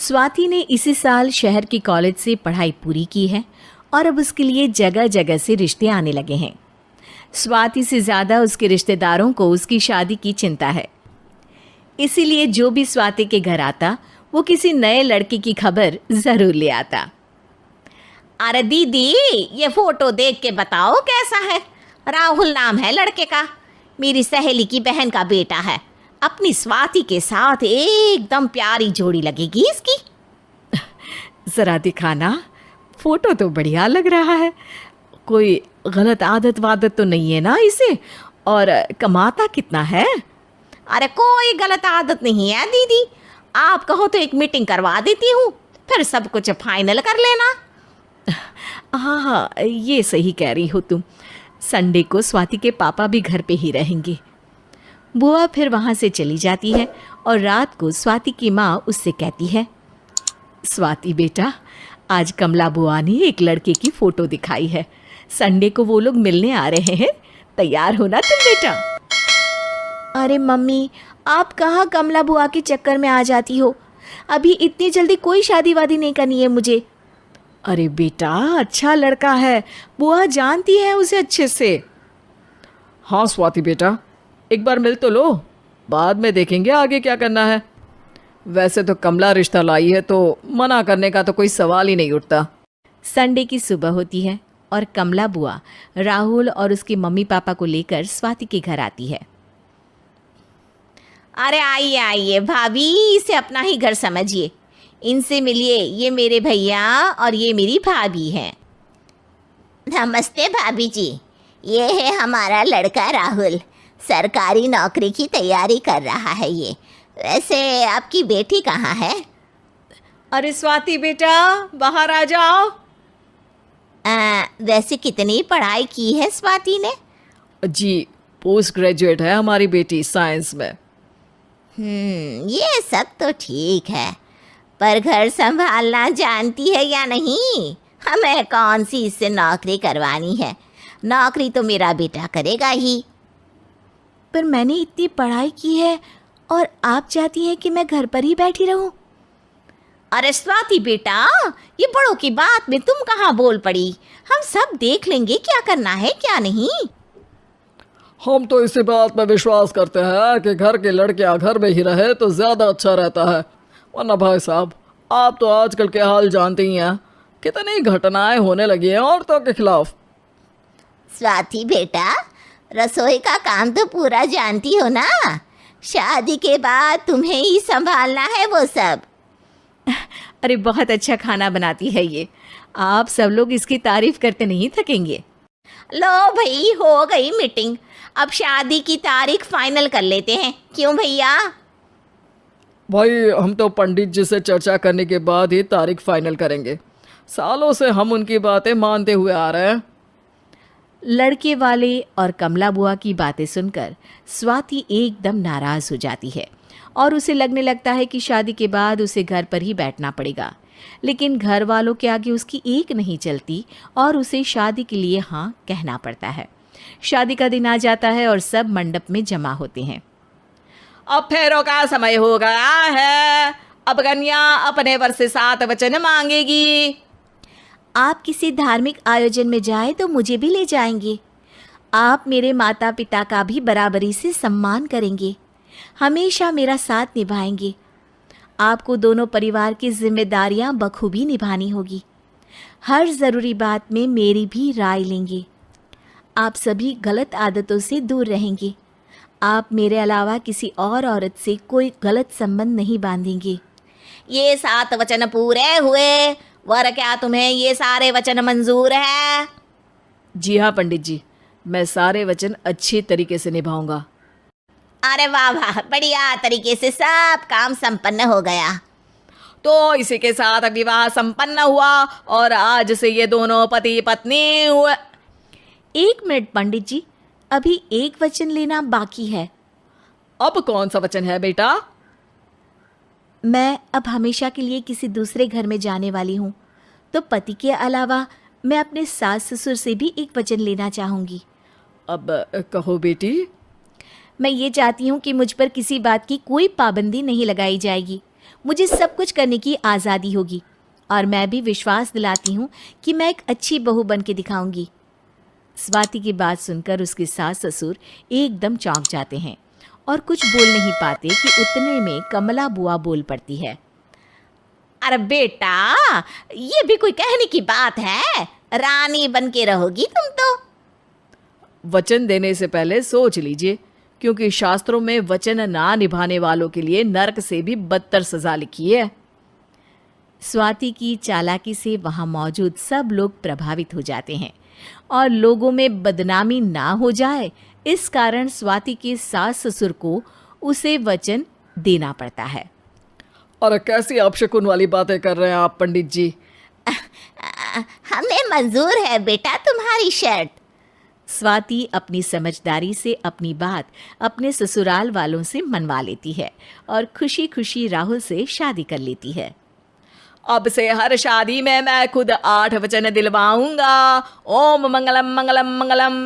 स्वाति ने इसी साल शहर के कॉलेज से पढ़ाई पूरी की है और अब उसके लिए जगह जगह से रिश्ते आने लगे हैं। स्वाति से ज़्यादा उसके रिश्तेदारों को उसकी शादी की चिंता है। इसीलिए जो भी स्वाति के घर आता वो किसी नए लड़के की खबर ज़रूर ले आता। अरे दीदी, ये फोटो देख के बताओ कैसा है। राहुल नाम है लड़के का, मेरी सहेली की बहन का बेटा है। अपनी स्वाति के साथ एकदम प्यारी जोड़ी लगेगी इसकी। ज़रा दिखाना, फ़ोटो तो बढ़िया लग रहा है। कोई गलत आदत वादत तो नहीं है ना इसे? और कमाता कितना है? अरे कोई गलत आदत नहीं है दीदी, आप कहो तो एक मीटिंग करवा देती हूँ, फिर सब कुछ फाइनल कर लेना। हाँ हाँ, ये सही कह रही हो तुम। संडे को स्वाति के पापा भी घर पे ही रहेंगे। बुआ फिर वहाँ से चली जाती है और रात को स्वाति की माँ उससे कहती है, स्वाति बेटा, आज कमला बुआ ने एक लड़के की फ़ोटो दिखाई है। संडे को वो लोग मिलने आ रहे हैं, तैयार होना तुम बेटा। अरे मम्मी, आप कहाँ कमला बुआ के चक्कर में आ जाती हो? अभी इतनी जल्दी कोई शादी वादी नहीं करनी है मुझे। अरे बेटा, अच्छा लड़का है, बुआ जानती है उसे अच्छे से। हाँ स्वाति बेटा, एक बार मिल तो लो, बाद में देखेंगे आगे क्या करना है। वैसे तो कमला रिश्ता लाई है तो मना करने का तो कोई सवाल ही नहीं उठता। संडे की सुबह होती है और कमला बुआ राहुल और उसके मम्मी पापा को लेकर स्वाति के घर आती है। अरे आइए आइए भाभी, इसे अपना ही घर समझिए। इनसे मिलिए, ये मेरे भैया और ये मेरी भाभी हैं। नमस्ते भाभी जी, ये है हमारा लड़का राहुल, सरकारी नौकरी की तैयारी कर रहा है ये। वैसे आपकी बेटी कहाँ है? अरे स्वाति बेटा, बाहर आ जाओ। वैसे कितनी पढ़ाई की है स्वाति ने? जी, पोस्ट ग्रेजुएट है हमारी बेटी साइंस में। ये सब तो ठीक है, पर घर संभालना जानती है या नहीं? हमें कौन सी इससे नौकरी करवानी है, नौकरी तो मेरा बेटा करेगा ही। पर मैंने इतनी पढ़ाई की है और आप चाहती हैं कि मैं घर पर ही बैठी रहूं? अरे स्वाति बेटा, ये बड़ों की बात में तुम कहाँ बोल पड़ी? हम सब देख लेंगे क्या करना है क्या नहीं। हम तो इसी बात पर विश्वास करते हैं कि घर के लड़कियां घर में ही रहे तो ज़्यादा अच्छा रहता है। वरना भाई साहब, आप तो आजकल के हाल जानते ही हैं, कितनी घटनाएं होने लगी हैं औरतों के खिलाफ। स्वाति बेटा, रसोई का काम तो पूरा जानती हो ना? शादी के बाद तुम्हें ही संभालना है वो सब। अरे बहुत अच्छा खाना बनाती है ये, आप सब लोग इसकी तारीफ करते नहीं थकेंगे। लो भाई, हो गई मीटिंग, अब शादी की तारीख फाइनल कर लेते हैं, क्यों भैया? भाई, हम तो पंडित जी से चर्चा करने के बाद ही तारीख फाइनल करेंगे। सालों से हम उनकी बातें मानते हुए आ रहे हैं। लड़के वाले और कमला बुआ की बातें सुनकर स्वाति एकदम नाराज़ हो जाती है और उसे लगने लगता है कि शादी के बाद उसे घर पर ही बैठना पड़ेगा। लेकिन घर वालों के आगे उसकी एक नहीं चलती और उसे शादी के लिए हाँ कहना पड़ता है। शादी का दिन आ जाता है और सब मंडप में जमा होते हैं। अब फेरों का समय हो गया है, अब कन्या अपने वर से 7 वचन मांगेगी। आप किसी धार्मिक आयोजन में जाए तो मुझे भी ले जाएंगे। आप मेरे माता पिता का भी बराबरी से सम्मान करेंगे, हमेशा मेरा साथ निभाएंगे। आपको दोनों परिवार की जिम्मेदारियां बखूबी निभानी होगी। हर ज़रूरी बात में मेरी भी राय लेंगे। आप सभी गलत आदतों से दूर रहेंगे। आप मेरे अलावा किसी और औरत से कोई गलत संबंध नहीं बांधेंगे। ये 7 वचन पूरे हुए, वर क्या तुम्हें ये सारे वचन मंजूर है? जी हाँ पंडित जी, मैं सारे वचन अच्छी तरीके से निभाऊंगा। अरे वाह वाह, बढ़िया तरीके से सब काम संपन्न हो गया। तो इसी के साथ विवाह संपन्न हुआ और आज से ये दोनों पति पत्नी हुए। 1 मिनट पंडित जी, अभी एक वचन लेना बाकी है। अब कौन सा वचन है बेटा? मैं अब हमेशा के लिए किसी दूसरे घर में जाने वाली हूँ, तो पति के अलावा मैं अपने सास ससुर से भी एक वचन लेना चाहूँगी। अब कहो बेटी। मैं ये चाहती हूँ कि मुझ पर किसी बात की कोई पाबंदी नहीं लगाई जाएगी। मुझे सब कुछ करने की आज़ादी होगी और मैं भी विश्वास दिलाती हूँ कि मैं एक अच्छी बहू बन के दिखाऊंगी। स्वाति की बात सुनकर उसके सास ससुर एकदम चौंक जाते हैं और कुछ बोल नहीं पाते कि उतने में कमला बुआ बोल पड़ती है। अरे बेटा, ये भी कोई कहने की बात है? रानी बन के रहोगी तुम तो। वचन देने से पहले सोच लीजिए, क्योंकि शास्त्रों में वचन ना निभाने वालों के लिए नरक से भी बदतर सजा लिखी है। स्वाति की चालाकी से वहाँ मौजूद सब लोग प्रभावित हो जाते हैं और लोगों में बदनामी ना हो जाए, इस कारण स्वाति के सास ससुर को उसे वचन देना पड़ता है। और कैसी अपशकुन वाली बातें कर रहे हैं आप पंडित जी? हमें मंजूर है बेटा तुम्हारी शर्त। स्वाति अपनी समझदारी से अपनी बात अपने ससुराल वालों से मनवा लेती है और खुशी खुशी राहुल से शादी कर लेती है। अब से हर शादी में मैं खुद 8 वचन दिलवाऊंगा। ओम मंगलम मंगलम मंगलम।